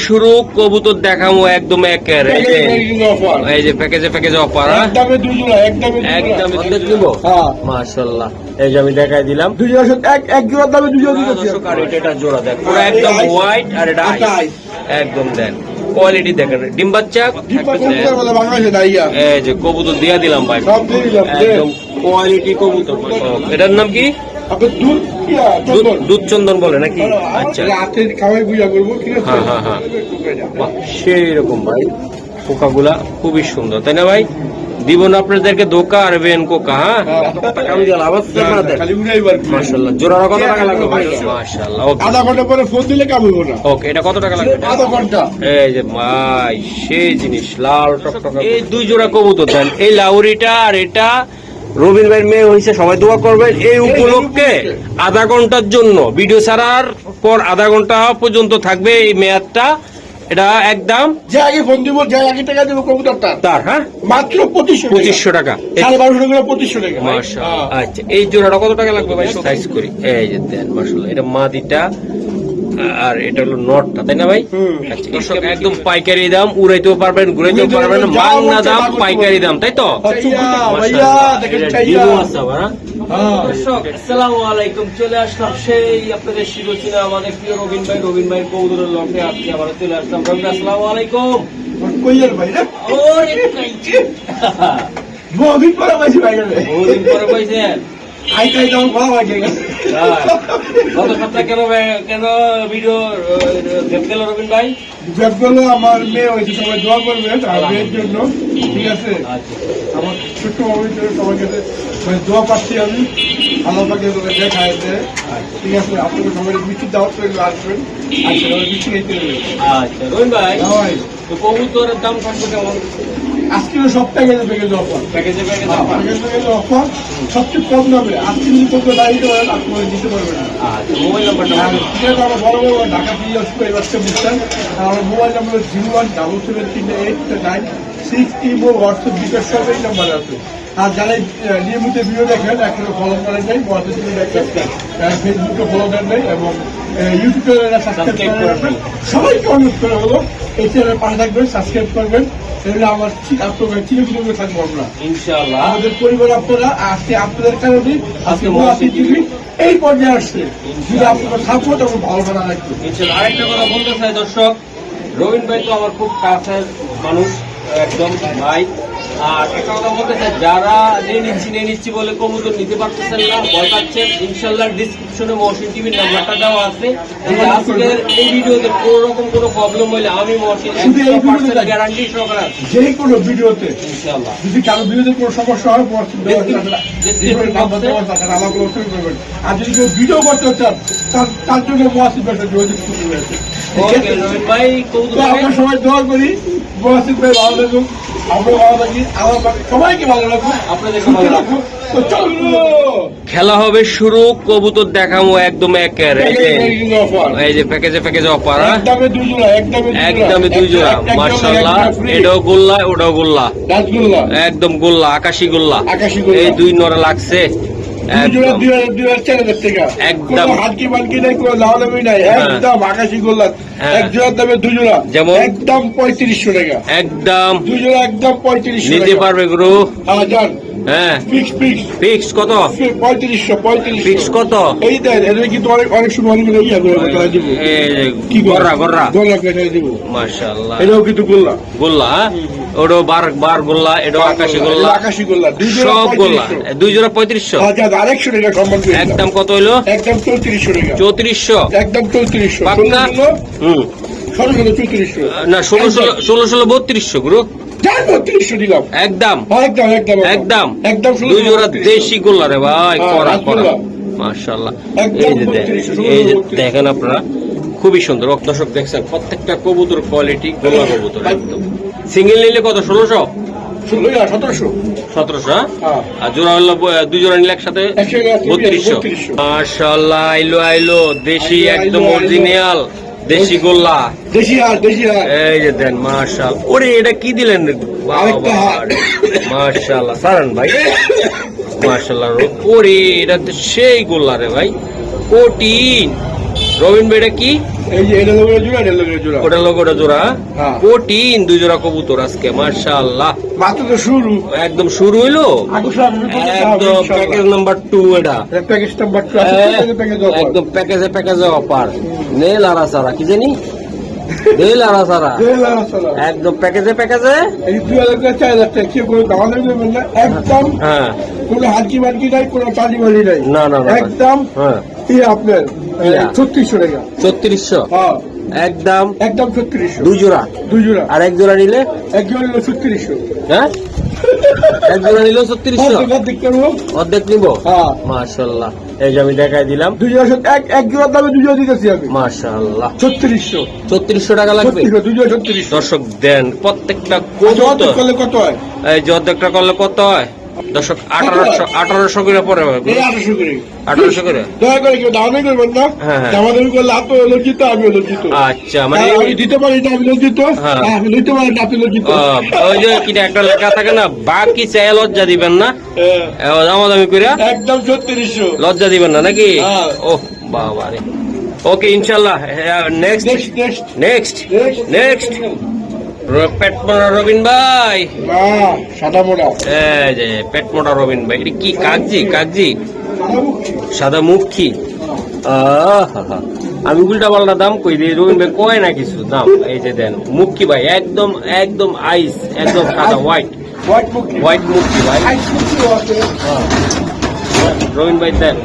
শুরু কবুতর দেখাবো একদম একেবারে এই যে প্যাকেজে অফার মাশাআল্লাহ। এই যে আমি দেখাই দিলাম এক জোড়ার দামে এটা জোড়া দেখ পুরো একদম হোয়াইট আর এটা একদম দেন কোয়ালিটি দেখেন ডিম বাচ্চা এই যে কবুতর দিয়া দিলাম ভাই একদম কোয়ালিটি কবুতর। এটার নাম কি? দুধ চন্দন বলে নাকি? আচ্ছা হ্যাঁ সেই রকম ভাই পোকাগুলা খুবই সুন্দর তাই না ভাই? দিব না আপনাদেরকে ধোকা আর বেন কোকা। হ্যাঁ মাশাআল্লাহ। জোড়া কত টাকা লাগবে ভাই? মাশাআল্লাহ আধা ঘন্টা পরে ফোন দিলে কাম হইব না। ওকে এটা কত টাকা লাগবে? আধা ঘন্টা। এই যে ভাই সেই জিনিস লাল টকটকা এই দুই জোড়া কবুতর দেন। এই লাউরিটা আর এটা রবিন ভাইয়ের মেয়ে হয়েছে, সবাই দোয়া করবেন। এই উপলক্ষে আধা ঘন্টার জন্য ভিডিও ছাড়ার পর আধা ঘন্টা পর্যন্ত থাকবে এই মেয়াদটা। এটা একদম যে আগে ফোন দিব যে আগে টাকা দিব কবুতরটা তার হ্যাঁ মাত্র 2500 টাকা 1250 টাকা 2500 টাকা। মাশাআল্লাহ। আচ্ছা এই জোড়াটা কত টাকা লাগবে ভাই? সাইজ করি এই যে দেন মাশাআল্লাহ। এটা মাদিটা আর এটা হলো নটটা তাই না ভাই? আচ্ছা দর্শক একদম পাইকারি দাম, উড়াইতেও পারবেন ঘুরাইতেও পারবেন, মাংনা দাম পাইকারি দাম তাই তো? আসসালামু আলাইকুম। চলে আসলাম সেই আপনাদের শিরোচিনা আমাদের প্রিয় রবিন ভাইয়ের কবুতরের লগে আজকে আবার চলে আসলাম। আসসালামু আলাইকুম। কইয়ার ভাই রে ওরে কাইছে বহুদিন পরে পাইছি ভাই রে বহুদিন পরে পাইছেন। আইতাই দাম ভালো লাগে গত সপ্তাহে কেন ভিডিও গেল রবিন ভাই? যেগুলো আমার মেয়ে হয়েছে সবাই দোয়া করবেন আর মেয়ের জন্য ঠিক আছে। আমার ছোট্ট বাবুর জন্য সবার কাছে দোয়া পাচ্ছি আমি। আল্লাহ পাকে দেখায় ঠিক আছে। আপনাকে সবাই মিষ্টি দাওয়াত করে আসবেন। আচ্ছা মিষ্টি খাইতে হবে। আচ্ছা রবিন ভাই কবুতরের দাম থাকবে কেমন? আজকে সপ্তাহে প্যাকেজ অফার অফার সবচেয়ে কম দামে আজকে যদি করতে দাঁড়িয়ে পারেন আপনি দিতে পারবেন। মোবাইল নাম্বারটা আমার বড় বড় ঢাকা দিয়ে আসবে এই বাচ্চা বুঝছেন। আমার মোবাইল নাম্বার 017739 ইমো হোয়াটসঅ্যাপ বিকাশ সব এই নাম্বার আছে। আর যারা নিয়মিত ভিডিও দেখেন এখনো ফলো করেন নাই হোয়াটসঅ্যাপ দেখেন, ফেসবুকে ফলো দেন নাই এবং ইউটিউবে সাবস্ক্রাইব করে রাখবেন। সবাইকে অনুরোধ করে হলো এই চ্যানেলের পাশে থাকবেন, সাবস্ক্রাইব করবেন। এগুলো আমার আপনার চিরচির থাকবো আমরা ইনশাআল্লাহ। আমাদের পরিবার আপনারা আজকে আপনাদের কারণে আজকে এই পর্যায়ে আসছে। যদি আপনারা সাপোর্ট এবং ভালোবাসা রাখবেন ইনশাআল্লাহ। আরেকটা কথা বলতে চাই দর্শক, রবিন ভাই তো আমার খুব কাছের মানুষ, একদম ভাই। আর একটা কথা বলতে চাই, যারা নিয়ে নিচ্ছি বলে কবুতর নিতে পারতেছেন না, ভয় পাচ্ছেন, ইনশাআল্লাহ ডিসক্রিপশনে মহসিন টিভির নাম্বারটা দেওয়া আছে। আজকের এই ভিডিওতে কোনো রকম কোনো প্রবলেম হলে আমি মহসিন গ্যারান্টি সহকারে আছি যে কোনো ভিডিওতে ইনশাআল্লাহ। যদি কারো ভিডিওতে কোনো সমস্যা হয় আর যদি কেউ ভিডিও করতে চান তার জন্য মহসিন ভাইয়ের যোগাযোগ করতে আছে। আমরা সবাই দোয়া করি মহসিন ভাই ভালো লাগুক, আমরা ভালো লাগি, আমার সবাইকে ভালো লাগুক, আপনাদের ভালো লাগুক। খেলা হবে শুরু, কবুতর দেখাবো একদম একেবারে এই যে প্যাকেজে অফার একদমই দুই জোড়া মাশাআল্লাহ। এটাও গোল্লা ওটাও গোল্লা একদম গোল্লা আকাশি গোল্লা। এই দুই নরা লাগছে যেমন একদম 3500 টাকা একদম দুই জোড়া একদম 3500 নিতে পারবে গুরু। হ্যাঁ ফিক্স কত? 3500 ফিক্স কত? এই দেন এটা কিন্তু অনেক সময় মাশাআল্লাহ। এটাও কিন্তু গোল্লা ওটাও বার গোল্লা, এটাও আকাশি গোল্লা সব গোল্লা। দুই জোড়া 3500 আরেকশো টাকা সম্মান। একদম কত হইলো? একদম 3400 টাকা 3400 একদম 3400 পাক্কা। 3400 না 16 3200 গুরু 3200 দিলাম একদম একদম দুই জোড়া দেশি গোল্লা রে ভাই করা মাশাআল্লাহ। এই যে দেখেন আপনারা খুবই সুন্দর দর্শক দেখছেন প্রত্যেকটা কবুতর কোয়ালিটি গোল্লা কবুতর একদম। সিঙ্গেল নিলে কত? 1600 1700 আর জোড়া হলো দুই জোড়া নিলে একসাথে 3200 মাশাআল্লাহ। আইলো দেশি একদম অরিজিনাল দেশি গোল্লা এই যে দেন মাশাআল্লাহ। ওরে এটা কি দিলেন মাশাআল্লাহ সারান ভাই মাশাআল্লাহ। ওরে এটা তো সেই গোল্লা রে ভাই কঠিন। রবিন ভাই এটা কি এই যে এটা লোকের জোড়া, এটা লোকের জোড়া। ওটা লোক ওটা জোড়া হ্যাঁ। প্রোটিন 2 জোড়া কবুতর আজকে মাশাআল্লাহ। মাত্র তো শুরু। একদম শুরু হইলো, একদম প্যাকেজ নাম্বার 2 এটা। প্যাকেজ নাম্বার 2 একদম প্যাকেজে অফার। নেল আরা সারা কি জানি, নেল আরা সারা একদম প্যাকেজে এই 2000 টাকা 4000 টাকা কি করে দামাদামি করবেন না, একদম হ্যাঁ। কোনো হালকি মার্কি নাই, কোনো চালি মালি নাই, না না না একদম হ্যাঁ এই আপনার ইয়া। 3600 টাকা। 3600 হ্যাঁ একদম একদম 3600। 2 জোড়া, 2 জোড়া, আর 1 জোড়া নিলে এক জোড়া নিলে 3600। হ্যাঁ 1 জোড়া নিলেও 3600 অর্ধেক করবো। অর্ধেক নিব। হ্যাঁ মাশাআল্লাহ, এই যে আমি দেখাই দিলাম 2 জোড়া, এক জোড়ার দামে 2 জোড়া দিতেছি আমি। মাশাআল্লাহ। 3600 3600 টাকা লাগবে। 2 জোড়া 3600। দর্শক দেন প্রত্যেকটা অর্ধেক কবুতর। করলে কত হয়? এই যে অর্ধেকটা করলে কত হয় দর্শক? 1800 করে পরে হবে। এই 800 করে। 1800 করে। দয়া করে কেউ দামাদামি করবেন না। হ্যাঁ, হ্যাঁ। দামাদামি করলে আপনি লজ্জিত, আমি লজ্জিত। আচ্ছা মানে আমি দিতে পারি এটা আমি লজ্জিত, হ্যাঁ। আমি নিতে পারি এটা আপনি লজ্জিত। ওই যে কিনা একটা লেখা থাকে না, বাকি চাই লজ্জা দিবেন না, হ্যাঁ। দামাদামি করে একদম 3600। লজ্জা দিবেন না নাকি? হ্যাঁ। ওহ বাবা রে। ওকে ইনশাল্লাহ next next next next next পেট মোটা রবিন ভাই। সাদা মোড়া এই যে পেট মোটা রবিন ভাই, এটা কি কাগজি সাদা মুখী? আহা, আমি উল্টা পাল্টা দাম কই দিই, রবিন ভাই কয় না কিছু দাম। এই যে দেন মুখী ভাই, একদম একদম আইস, একদম সাদা হোয়াইট হোয়াইট মুখী ভাই। আইস মুক্তি আছে। রবিন ভাই দেন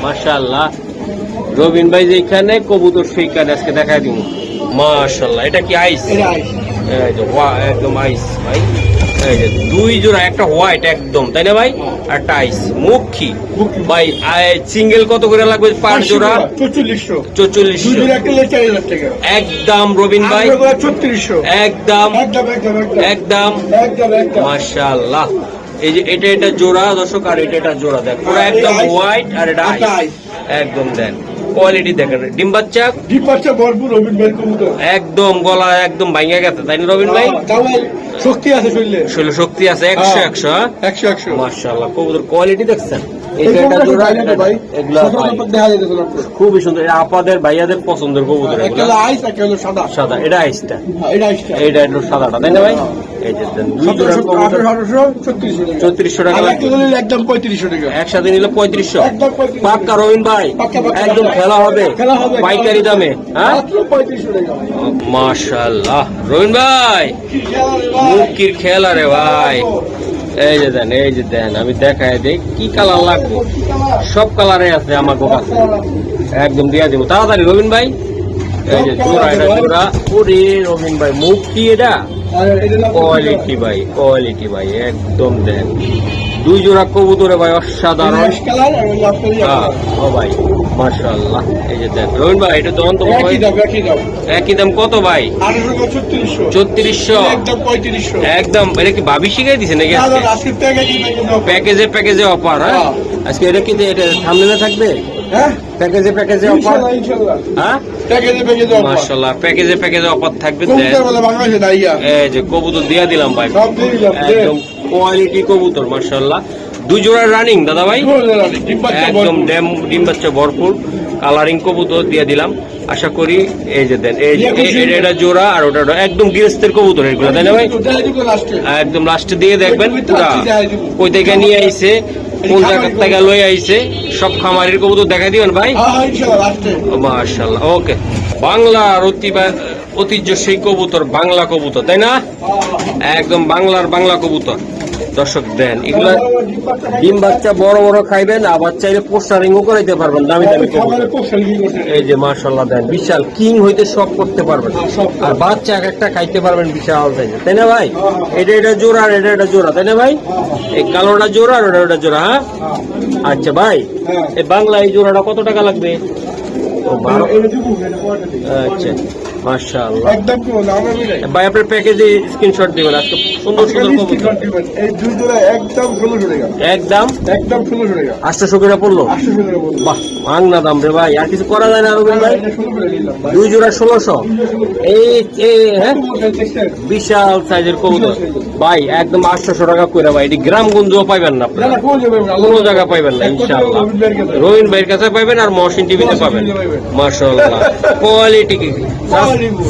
মাশাআল্লাহ। রবিন ভাই যেখানে কবুতর সেইখানে আজকে দেখাই দিব মাশাআল্লাহ। এটা কি আইস? এটা আইস। এই যে একদম আইস ভাই। এই যে 2 জোড়া, একটা হোয়াইট একদম, তাই না ভাই? আর একটা আইস মুখী ভাই। সিঙ্গেল কত করে লাগবে পার জোড়া? 4400। 4400 2 জোড়া কিনলে 4000 টাকা। একদম রবিন ভাই, 3600। একদম একদম একদম একদম একদম একদম। মাশাআল্লাহ। এই যে এটা জোড়া দর্শক, আর এটা জোড়া দেখ, পুরো একদম হোয়াইট, আর এটা আইস একদম। দেন কোয়ালিটি দেখেন, ডিম বাচ্চা ভরপুর রবিন ভাই কবুতর। একদম গলা একদম ভাঙা গেছে, তাই না রবিন ভাই? শক্তি আছে শরীরে, শরীরে শক্তি আছে 100 100 মাশাআল্লাহ। কবুতর কোয়ালিটি দেখছেন, এই এটা কবুতরটা জোড়া, ভাই ভাই এগুলা ভাই দেখা যাইতেছে না। খুবই সুন্দর। এটা আপাদের ভাইয়াদের পছন্দের কবুতর, একটা হলো আইস, একটা হলো সাদা। সাদা, এটা আইসটা, এটা আইসটা। এইটা একটু সাদাটা, তাই না ভাই? এই যে দেন 2 জোড়া কবুতর 3400 টাকা আর লাগবে। একটা হলো একদম 3500 টাকা। একসাথে নিলে 3500 একদম 3500 পাক্কা রবিন ভাই, পাক্কা, পাক্কা। একদম খেলা হবে খেলা হবে পাইকারি দামে। হ্যাঁ মাত্র 3500 টাকা। মাশাআল্লাহ রবিন ভাই, কি খেলা রে ভাই? মুখির খেলা রে ভাই। এই যে দেন আমি দেখাই দেই কি কালার লাগবে। সব কালারে আছে আমার কাছে, একদম দিয়া দিব তাড়াতাড়ি রবিন ভাই। এই যে জোড়া, এটা জোড়া। ওরে রবিন ভাই মুখি, এটা আর এটা না কোয়ালিটি ভাই একদম। দেন 2 জোড়া কবুতরে ভাই অসাধারণ। অরেঞ্জ কালার আর হলো আপনার ইয়া হ্যাঁ, কালার। ও ভাই মাশাআল্লাহ। এই যে দেন রবিন ভাই, এটা দন্ত একই দাম, একই দাম। একই দাম কত ভাই? 1800 3400 একদম 3500। একদম। এটা কি ভাবি শিখাই দিছে নাকি না, আজকে? না, আজকের থেকে কিন্তু দাম। প্যাকেজে অফার। হ্যাঁ হ্যাঁ। আজকে এটা কি এটা সামনে থাকবে? হ্যাঁ প্যাকেজে অফার। ইনশাআল্লাহ ইনশাআল্লাহ। হ্যাঁ প্যাকেজে অফার। মাশাআল্লাহ, প্যাকেজে অফার থাকবে। দেন কবুতর বলে বাংলাদেশে দাইয়া এই যে কবুতর দিয়া দিলাম ভাই, সব দিয়ে দিলাম। একদম কোয়ালিটি কবুতর মাশাআল্লাহ। 2 জোড়া রানিং দাদা ভাই, একদম ডিম বাচ্চা ভরপুর কালারিং কবুতর দিয়ে দিলাম। আশা করি এই যে দেন, এই যে এটা জোড়া, আর ওটা একদম গৃহস্থের কবুতর এগুলো, তাই না ভাই? একদম লাস্টে দিয়ে দেখবেন পুরা কই থেকে নিয়ে আইছে, কোন জায়গা থেকে লই আইছে, সব খামারের কবুতর দেখা দিবেন ভাই। মাশাআল্লাহ। ওকে, বাংলার ঐতিহ্য সেই কবুতর, বাংলা কবুতর, তাই না? একদম বাংলা কবুতর। দর্শক দেন এগুলা ডিম বাচ্চা বড় বড় খাইবেন, আবার চাইলে পোস্টারিংও করাইতে পারবেন দামি কবুতর। এই যে মাশাআল্লাহ দেন, বিশাল কিং হইতে সব করতে পারবেন, আর বাচ্চা এক একটা খাইতে পারবেন বিশাল সাইজের, তাই না ভাই? এটা জোড়া, আর এটা জোড়া, তাই না ভাই? এই কালোটা জোড়া, আর ওটা জোড়া। হ্যাঁ আচ্ছা ভাই, এই বাংলা এই জোড়াটা কত টাকা লাগবে? ও 12। আচ্ছা মাশাআল্লাহ। একদম কোনো দামাদামি নাই। ভাই আপনার প্যাকেজে স্ক্রিনশট দিবেন আজকে সুন্দর সুন্দর কবুতর। এই দুই জোড়া একদম 1600 টাকা, একদম একদম 1600 টাকা, 800 করে পড়লো। 800 টাকা বলবো। বাহ মাংনা দাম রে ভাই, আর কিছু করা যায় না রবিন ভাই? এটা 16 করে নিলাম ভাই। দুই জোড়া 1600। হ্যাঁ দেখছেন? বিশাল সাইজের কবুতর ভাই, একদম 800 টাকা করে ভাই। এটি গ্রামগঞ্জও পাইবেন না না আপনারা, না কোন যাবে না, কোনো জায়গা পাইবেন না ইনশাআল্লাহ। রবিন ভাইয়ের কাছে পাইবেন আর মহসিন টিভিতে পাবেন। মাশাআল্লাহ কোয়ালিটি কি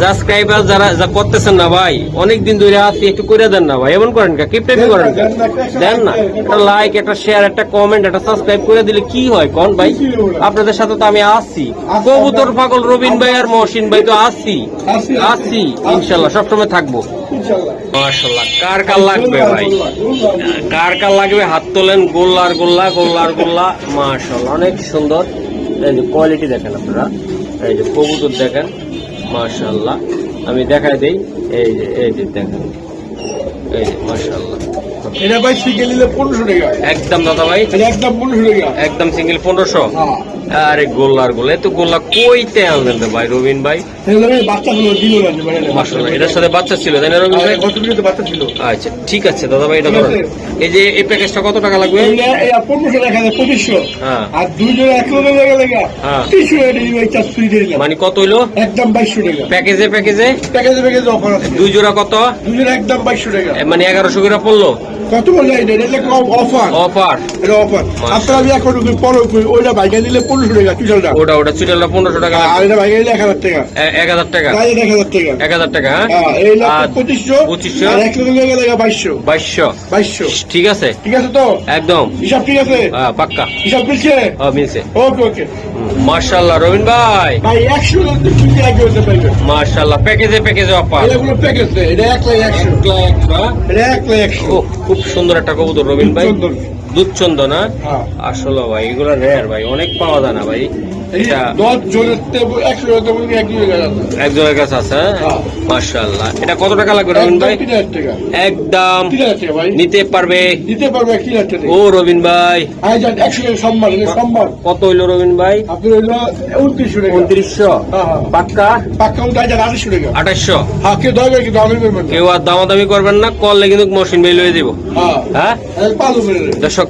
সাবস্ক্রাইবার যারা যা করতেছেন না ভাই, অনেকদিন ধরে আছি, একটু করে দেন না ভাই। এমন করেন কা কিপটেমি করেন কা? দেন না, একটা লাইক, একটা শেয়ার, একটা কমেন্ট, একটা সাবস্ক্রাইব করে দিলে কি হয় কোন ভাই? আপনাদের সাথে তো আমি আসছি, কবুতর পাগল রবিন ভাই আর মহসিন ভাই তো আসছি আসছি ইনশাআল্লাহ, সবসময় থাকবো ইনশাআল্লাহ। মাশাআল্লাহ। কার কার লাগবে ভাই, কার কার লাগবে হাত তোলেন। গোল্লার গোল্লা, গোল্লার গোল্লা, মাশাআল্লাহ অনেক সুন্দর। এই যে কোয়ালিটি দেখেন আপনারা, এই যে কবুতর দেখেন মাশাআল্লাহ। আমি দেখাই দেই, এই যে দেখেন, এই যে মাশাআল্লাহ। এটা ভাই সিঙ্গেল নিলে 1500 টাকা, একদম দাদা ভাই, এটা একদম 1500 টাকা। একদম সিঙ্গেল 1500। হ্যাঁ, আরে গোল্লার গোল্লা, এত গোল্লা কইতে আনলেন রে ভাই রবিন ভাই? এগুলো বাচ্চাগুলো দিল না মানে মাশাআল্লাহ। এটার সাথে বাচ্চা ছিল তাই না রবিন ভাই? কত মিনিটে বাচ্চা ছিল। আচ্ছা ঠিক আছে দাদা ভাই, এটা ঠিক ধরেন। আছে। এই যে এই প্যাকেজটা কত টাকা লাগবে? এইটা 1500 টাকা, 2500। হ্যাঁ আর দুই জোড়া 1 লোকের লেগে হ্যাঁ। 300 টাকা ডেলিভারি চার্জ ফ্রি দিয়ে দিলাম। মানে কত হইলো একদম 2200 টাকা। প্যাকেজে? প্যাকেজে প্যাকেজে অফার আছে। দুই জোড়া কত? দুই জোড়া একদম 2200 টাকা। মানে 1100 করে পড়লো কত বলে এটা? এটা অফার, অফার। এটা অফার। আপনারা আমি এখন পরে ওইটা বাইকে নিলে 1500 টাকা চুষালটা, ওটা চুটালটা 1500 টাকা আর এটা বাইকে নিলে 1000 টাকা। 1000 টাকা, তাই 1000 টাকা। 1000 টাকা। হ্যাঁ এই আর লাখ 2500 আর 1 লোকের লেগে 2200। 2200 ঠিক আছে, ঠিক আছে তো? একদম হিসাব ঠিক আছে? পাক্কা হিসাব মিলছে? মিলছে। ওকে ওকে মাশাআল্লাহ রবিন ভাই, ভাই 100 লোক কিনতে আগে হতে পারবে। মাশাআল্লাহ। প্যাকেজে অফার। এটা কোনো প্যাকেজ নেই, এটা 1,100,000। এটা 1,100,000। খুব সুন্দর একটা কবুতর রবিন ভাই, সুন্দর। দুধচন্দ না? হ্যাঁ। আসলে ভাই এগুলো রেয়ার ভাই, অনেক পাওয়া যায় না ভাই। এই এটা 10 জনের থেকে 100 জনের থেকে একই হয়ে গেল। একজনের কাছে আছে। হ্যাঁ। মাশাআল্লাহ। এটা কত টাকা লাগবে রবিন ভাই? 3000 টাকা। একদম 3000 টাকা ভাই। নিতে পারবে দিতে পারবে 3000 টাকা। ও রবিন ভাই। আই যান 100 টাকা সম্মান, এটা সম্মান। কত হইলো রবিন ভাই? আপনি হইলো 2900 টাকা। 2900 হ্যাঁ হ্যাঁ। পাক্কা? পাক্কা উঠে আই যান 2800 টাকা। 2800। হ্যাঁ, কেউ দরকার কিন্তু আমি করবেন না। কেউ আর দামাদামি করবেন না, করলে কিন্তু মহসিন ভাই লয়ে দিব। হ্যাঁ। হ্যাঁ পালু করে দর্শক,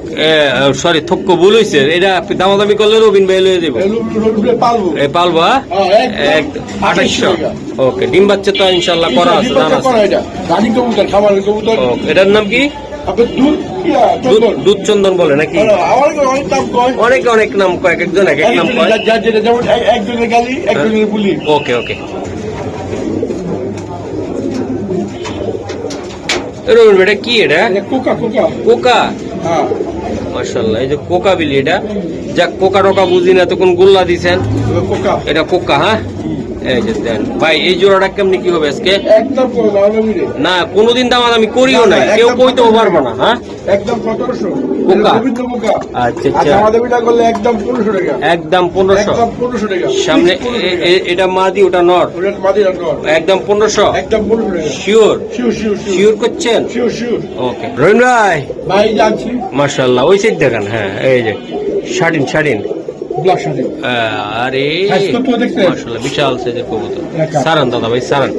সরি থক্ক ভুল হয়েছে, এটা দামাদামি করলে রবিন ভাই লয়ে দিব। পালবো। এই পালবা হ্যাঁ, একদম 2800। ওকে, ডিম বাচ্চা তো ইনশাল্লাহ করা আছে, জানা আছে। রানী কবুতর, খাবারের কবুতর। ওকে, এটার নাম কি? আপনার দুধ দুধ চন্দন বলে নাকি? আমার অনেক দাম কয়। অনেক নাম কয়, এক একজন এক এক নাম কয়। যার যেটা, যেমন একজনের গালি, একজনের বুলি। ওকে রবিন এটা কি? এটা কোকা কোকা কোকা। হ্যাঁ, মাশাআল্লাহ, এই যে কোকা বিলি, এটা যাক কোকা টোকা বুঝি না, তখন গোল্লা দিছেন। কোকা এটা কোকা। হ্যাঁ এই যে দেন ভাই, এই জোড়াটা কেমনি কি হবে আজকে? একদম কোনো দাম নেই। না কোনোদিন দামাদামি করিও নাই, কেউ কইতেও পারবো না। হ্যাঁ একদম 1700। কোকা। রবীন্দ্র কোকা। আচ্ছা আর আমাদের বিটা করলে একদম 1500 টাকা। একদম 1500। একদম 1500 টাকা। সামনে এটা মাদি, ওটা নর। ওটা মাদিরা নর। একদম 1500। একদম 1500 টাকা। শিওর? শিওর শিওর শিওর করছেন? Sure sure. ওকে রহিম ভাই, ভাই জানছি। মাশাআল্লাহ। ওই সাইড দেখেন। হ্যাঁ এই যে শাড়িন। ব্ল্যাক শাড়ি। আরে সাইজ কত দেখছেন? মাশাআল্লাহ, বিশাল সাইজের কবুতর। দেখা। সারান দাদা ভাই, সারান।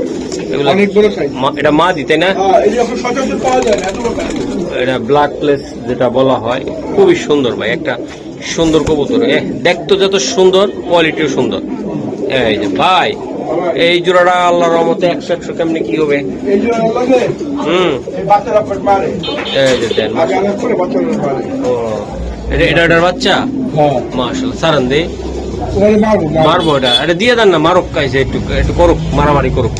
এগুলো অনেক বড় সাইজ। এটা মাদি তাই না? হ্যাঁ, এই যে এখন সচরাচর পাওয়া যায় না, এত বড় সাইজ। এটা ব্ল্যাক প্লেস যেটা বলা হয়, খুবই সুন্দর ভাই, একটা সুন্দর কবুতর। দেখতে যত সুন্দর, কোয়ালিটিও সুন্দর। এই যে ভাই, এই জোড়াটা আল্লাহর রহমতে 100 কেমনি কি হবে? এই যে লাগে, এই বাচ্চারা মারে। এই যে দেন। আগে আগে করে বাচ্চারা মারে। ও এটার বাচ্চা? হ্যাঁ, মাশাআল্লাহ। সারান দে, ওরে মারবো। মারবো। এটা দিয়ে দেন না, মারক কাইছে, একটু করুক, মারামারি করুক।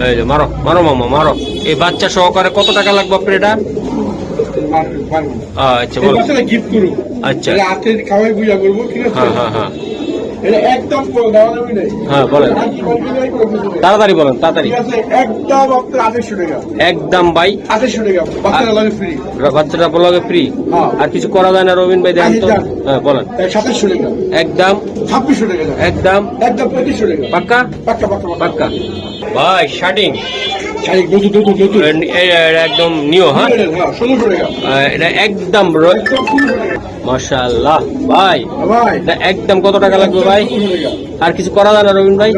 এই যে মারো মামা মারো। এই বাচ্চা সহকারে কত টাকা লাগবে আপনার এটা? মারবো। আচ্ছা এই বলো। বাচ্চারা গিফট করু। আচ্ছা। এটা হাতে খাওয়াই বুঝা করবো, ঠিক আছে? হ্যাঁ এটা একদম কোনো দাম নেই। হ্যাঁ বলেন, তাড়াতাড়ি বলেন, তাড়াতাড়ি। ঠিক আছে, একদম আপনার 2800 টাকা। একদম ভাই 2800 টাকা বাচ্চারা লাগে ফ্রি। বাচ্চাটা বলাকে ফ্রি। হ্যাঁ। আর কিছু করা যায় না রবিন ভাই? দেন তো। হ্যাঁ বলেন। 2700 টাকা। একদম 2600 টাকা। একদম একদম 2500 টাকা। পাক্কা পাক্কা পাক্কা পাক্কা। পাক্কা ভাই। শার্টিং শাড়ি নতুন এটা একদম নিও, হ্যাঁ 1600 টাকা এটা একদম একদম 1600 টাকা মাশাআল্লাহ ভাই। ভাই এটা একদম কত টাকা লাগবে ভাই? 1600 টাকা আর কিছু করা যায় না রবিন ভাই?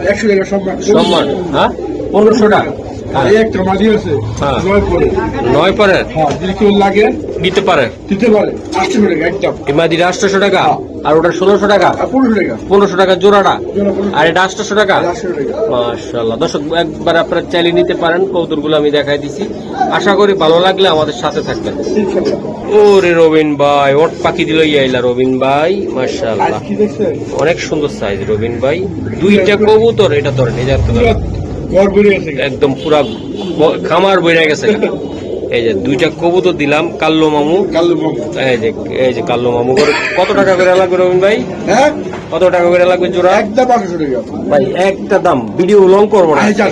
100 টাকা সম্মান সম্মান, হ্যাঁ 1500 টাকা। আর এই একটা মাদি আছে হ্যাঁ। 9 পরে 9 পরে হ্যাঁ যদি কেউ লাগে দিতে পারে। দিতে পারে 800 টাকা একদম এই মাদিটা 800 টাকা আর ওটা 1600 টাকা, আর 1500 টাকা 1500 টাকা জোড়াটা, জোড়া 1500 আর এটা 800 টাকা। 800 টাকা মাশাআল্লাহ দর্শক, একবার আপনারা চাইলে নিতে পারেন। কৌতুকগুলো আমি দেখাই দিছি, আশা করি ভালো লাগলে আমাদের সাথে থাকবেন। ইনশাআল্লাহ। ওরে রবিন ভাই, ওট পাখি দিল আইলা রবিন ভাই, মাশাআল্লাহ আজ কি দেখছেন অনেক সুন্দর সাইজ রবিন ভাই। দুইটা কবুতর, এটা ধরেন এই যে একটা ধরেন। ঘর ঘুরে গেছে একদম পুরা খামার বইরা গেছে। এই যে দুইটা কবুতর দিলাম কাল্লো মামু, কালো বাবু এই যে কাল্লো মামু করে। কত টাকা করে লাগবে রবিন ভাই? হ্যাঁ কত টাকা করে লাগবে জোড়া? একদম 800 টাকা ভাই একটা দাম, ভিডিও লং করবো না। আই যান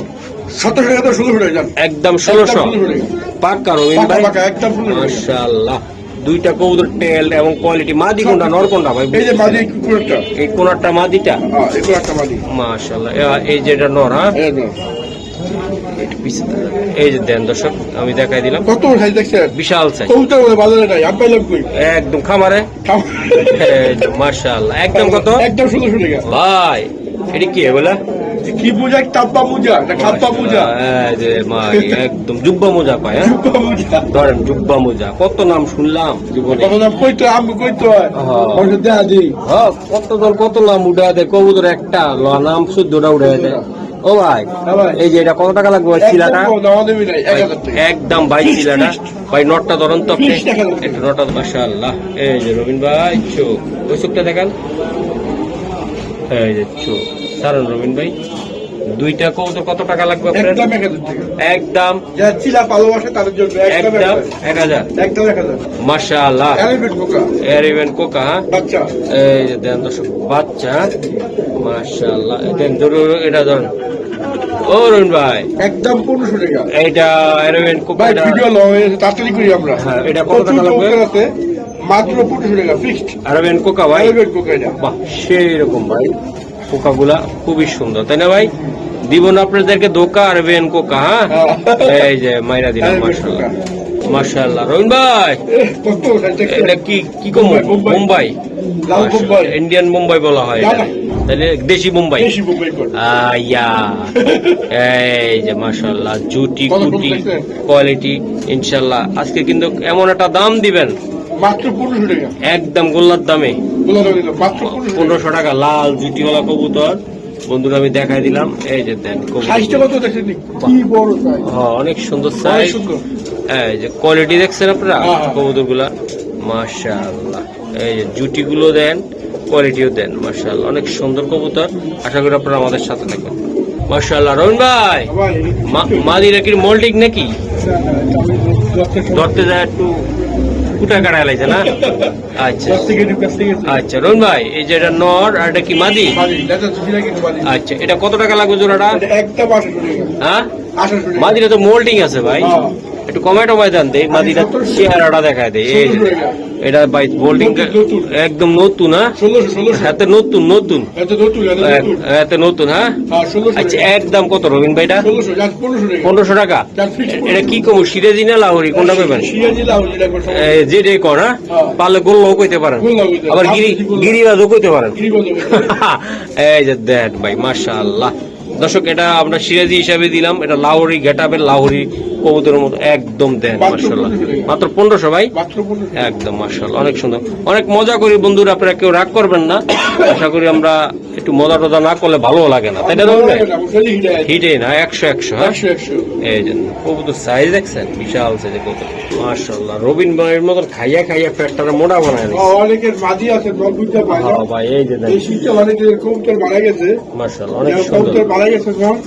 17 টাকা তো 1600 টাকা যান একদম 1600 1600 টাকা পাক্কা রবিন পাকা ভাই, পাকা একদম 1600 টাকা মাশাআল্লাহ। দুইটা কবুতর টেল এবং কোয়ালিটি। মাদি কোনটা নর কোনটা ভাই? এই যে মাদি কুকুরটা এই কোনটা মাদিটা, হ্যাঁ এগুলো একটা মাদি মাশাআল্লাহ। এই যে এটা নর, হ্যাঁ এই যে এই যে দেন দর্শক, আমি দেখাই দিলাম। কত সাইজ দেখছেন বিশাল সাইজ, কবুতর বলে বাজারে নাই আমি পাইলাম কই একদম খামারে। এই যে মাশাআল্লাহ, একদম কত একদম 1600 টাকা ভাই? এটা কি এগুলা? কি পূজা কাপ্পা পূজা না খাপ্পা পূজা এই যে ভাই একদম জুব্বা মোজা পায়, হ্যাঁ কাপ্পা পূজা ধরেন জুব্বা মোজা। কত নাম শুনলাম জীবনে, কত নাম কইতো আমি কইতো হ্যাঁ। ওটা দেয়া দিই হ্যাঁ কত নাম উঠে দেয় কবুতর, একটা নাম 14টা উঠে দেয়। ও ভাই হ্যাঁ ভাই। এই যে এটা কত টাকা লাগবে ভাই চিলাটা? একদম দাও দেবি নাই 1000 টাকা একদম ভাই চিলাটা ভাই, নটটা ধরুন তো আপনি 20 টাকা লাগবে। একটু নটটা, মাশাআল্লাহ। এই যে রবিন ভাই চোখ, ওই চোখটা দেখান। এই যে চোখ সারন রবিন ভাই। দুইটা কবুতর কত টাকা লাগবে আপনার? একদম 1000 টাকা একদম যারা চিলা ভালোবাসে তাদের জন্য একদম একদম 1000। একদম 1000 মাশাআল্লাহ। এলিমেন্ট কোকা এরিবেন কোকা, হ্যাঁ বাচ্চা এই যে দেন দর্শক বাচ্চা, মাশাআল্লাহ। দেন ধরুন এটা ধরুন। ও রবিন ভাই একদম 1500 টাকা এইটা এরিবেন কোকা, ভাই এটা ভিডিও লং হয়ে গেছে তাড়াতাড়ি করি আমরা হ্যাঁ, এটা কত টাকা লাগবে? কবুতর আছে মাত্র 1500 টাকা ফিক্সড এরিবেন কোকা ভাই। এলিমেন্ট কোকা এটা বাহ সেই রকম ভাই, কোকাগুলা খুবই সুন্দর, তাই না ভাই? দিব না আপনাদেরকে দোকা আর বেন কোকা, হ্যাঁ এই যে মাইরা দিলাম। মাশাআল্লাহ মাশাআল্লাহ রবিন ভাই, কত সাইজ এটা কি কি কম? মুম্বাই। মুম্বাই, লাল মুম্বাই ইন্ডিয়ান মুম্বাই বলা হয় এটা। না, না। তাহলে দেশি মুম্বাই। বেশি মুম্বাই কোড আয়া এই যে মাশাআল্লাহ, জুটি কত কুটি দেখছেন? কোয়ালিটি ইনশাআল্লাহ। আজকে কিন্তু এমন একটা দাম দিবেন, মাত্র 1500 টাকা একদম গোল্লার দামে। বলা দিল মাত্র 1500 1500 টাকা লাল জুটিওয়ালা কবুতর বন্ধুরা আমি দেখাই দিলাম। এই যে দেন সাইজটা কবুতর, কত দেখছেন কি বড় সাইজ হ্যাঁ অনেক সুন্দর অনেক সাইজ। সুন্দর এই যে কোয়ালিটি দেখছেন আপনারা হ্যাঁ, হ্যাঁ। কবুতর গুলা, মাশাআল্লাহ। এই যে জুটি গুলো দেন, কোয়ালিটিও দেন, মাশাআল্লাহ অনেক সুন্দর কবুতর। আশা করি আপনারা আমাদের সাথে থাকবেন। মাশাআল্লাহ রবিন ভাই, মাদিরা কি মোল্ডিং নাকি? ধরতে যায় একটু কুটা কাটা লাইছে না? আচ্ছা আচ্ছা রবিন ভাই, এই যে এটা নর আর এটা কি মাদি? আচ্ছা এটা কত টাকা লাগবে জোড়াটা? একটা 800 টাকা হ্যাঁ 800 টাকা মাদিরা তো মোল্ডিং আছে ভাই, হ্যাঁ। একটু কমে টমায় দেন দেই, মাদিরা চেহারাটা দেখায় দেয়। এই যে এটা ভাই বোল্ডিং নতুন। একদম নতুন, হ্যাঁ 1600 হাতে নতুন নতুন এত নতুন হাতে নতুন, হ্যাঁ হ্যাঁ 1600 আচ্ছা একদম কত রবিন ভাই? এটা 1600 জাস্ট 1500 টাকা 1500 টাকা। জাস্ট ফিক্স এটা কি কম সিরাজি না লাহোরি কোনটা কইবেন? সিরাজি লাউ যেটা করে যে ডে কর, হ্যাঁ হ্যাঁ। পারলে গোল্লাও কইতে পারেন, গোল্লাও কইতে পারেন। আবার গিরিবাজও কইতে পারেন। কি বলবো এই যে দেন ভাই মাশাআল্লাহ। দর্শক এটা আমরা সিরাজি হিসাবে দিলাম, এটা লাহোরি গেটাবের লাহোরি কবুতরের মতো একদম দেন মাশাআল্লাহ। মাত্র 1500 ভাই, মাত্র 1500 একদম মাশাআল্লাহ অনেক সুন্দর। অনেক মজা করি বন্ধুরা, আপনারা কেউ রাগ করবেন না। আশা করি আমরা একটু মজা টজা না করলে ভালো লাগে না, তাই না রবিন ভাই? হিটে না 100 হ্যাঁ। 100 এই জন্য কবুতর সাইজ দেখছেন, বিশাল সাইজে কবুতর মাশাআল্লাহ। রবিন ভাইয়ের মতন খাইয়া খাইয়া পেটটা মোটা বানায় নিছে। অনেকের মাঝি আছে বুঝতে পারে হ্যাঁ ভাই এই যে দেন এই শীতে অনেকের কবুতর মারা গেছে মাশাআল্লাহ অনেক সুন্দর। কবুতর মারা গেছে কোন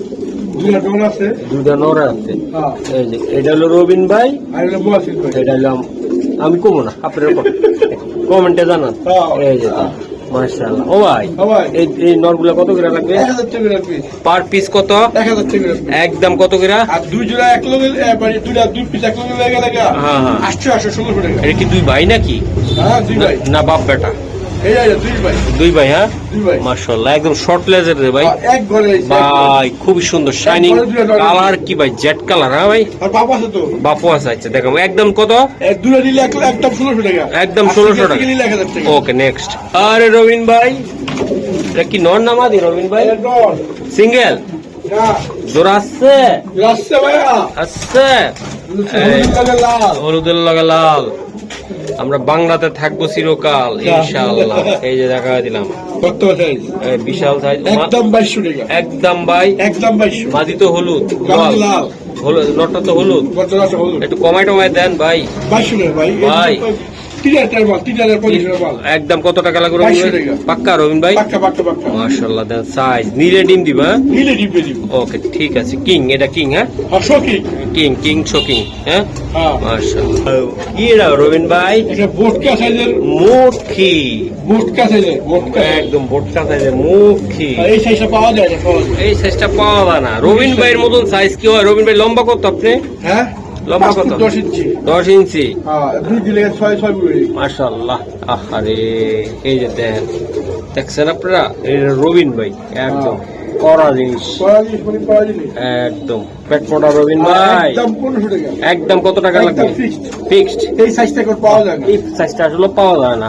দুইটা ডোন আছে দুইটা নর আছে। হ্যাঁ এই যে এটা হলো রবিন ভাই, আর এটা মুয়াসির ভাই এটা হলো আমি কমো না, আপনার কমেন্টে জানান। হ্যাঁ। এই যে মাশাআল্লাহ। ও ভাই ভাই এই নরগুলা কত করে লাগবে? 1000 টাকা পিস পার পিস কত? 1000 টাকা একদম কত করে? আর দুই জোড়া এক লগে মানে দুই পিস এক লগে লেগে লাগা হ্যাঁ হ্যাঁ। 800 1600 টাকা এটা কি দুই ভাই নাকি? হ্যাঁ দুই ভাই না বাপ বেটা? এই যে দুই ভাই। দুই ভাই, হ্যাঁ দুই ভাই। মাশাআল্লাহ, একদম শর্ট লেজের রে ভাই। এক ঘরে এই ভাই খুবই সুন্দর শাইনিং ঘরে দুইটা ডলার। কালার, কি ভাই জেড কালার, হ্যাঁ ভাই। আর বাপ আছে তো। বাপু আছে, আচ্ছা দেখাবো। একদম কত? দুটো নিলে একদম 1600 টাকা। একদম আর 1600 সিঙ্গেল টাকা। নিলে 1000 টাকা। Okay next. আরে রবিন ভাই, এটা কি নর নামাদি রবিন ভাই? এটা ডর। সিঙ্গেল না, জোড়া আছে? রাস্তা ভাইয়া। আছে হলুদ কালার লাল। হলুদের লাগা লাল। আমরা বাংলাতে থাকবো চিরকাল ইনশাআল্লাহ। এই যে দেখা দিলাম কত সাইজ? এই বিশাল সাইজ, একদম 2200 টাকা। একদম ভাই। একদম 2200। মাদি তো হলুদ, লাল লাল। হলুদ নটটা তো হলুদ। কত আছে হলুদ? একটু কমাই টমাই দেন ভাই। 2200 টাকা ভাই। ভাই। 3000 মাল, 3500 মাল। একদম কত টাকা লাগবে রবিন 2200 ভাই? টাকা। পাক্কা রবিন ভাই? পাক্কা পাক্কা পাক্কা। মাশাআল্লাহ, দেন সাইজ নিলে ডিম দিবা। নিলে ডিপে দিব। ওকে ঠিক আছে। কিং, এটা কিং, হ্যাঁ হসকি। কিং শোকিং, হ্যাঁ হ্যাঁ। মাশাআল্লাহ। কি এটা রবিন ভাই? এটা বোটকা সাইজের। মুখী, বোটকা সাইজের। বোটকা। একদম বোটকা সাইজের মুখী। এই সাইজটা পাওয়া যায় না সহজে। এই সাইজটা পাওয়া যায় না। রবিন ভাইয়ের মতন সাইজ কি হয়? রবিন ভাই লম্বা কত আপনি? হ্যাঁ। লম্বা কত? 10 ইঞ্চি। 10 ইঞ্চি। হ্যাঁ, দুই দিলে 6 বুড়ি। মাশাআল্লাহ। আহারে, এই যে দেখছেন আপনারা, এটা রবিন ভাই একদম কড়া জিনিস, পাওয়া জিনিস। একদম পেট পড়া রবিন ভাই। একদম 1500 টাকা। একদম কত টাকা লাগবে? একদম fixed। ফিক্সড। এই সাইজটা করে পাওয়া যায় না। এই সাইজটা আসলে পাওয়া যায় না।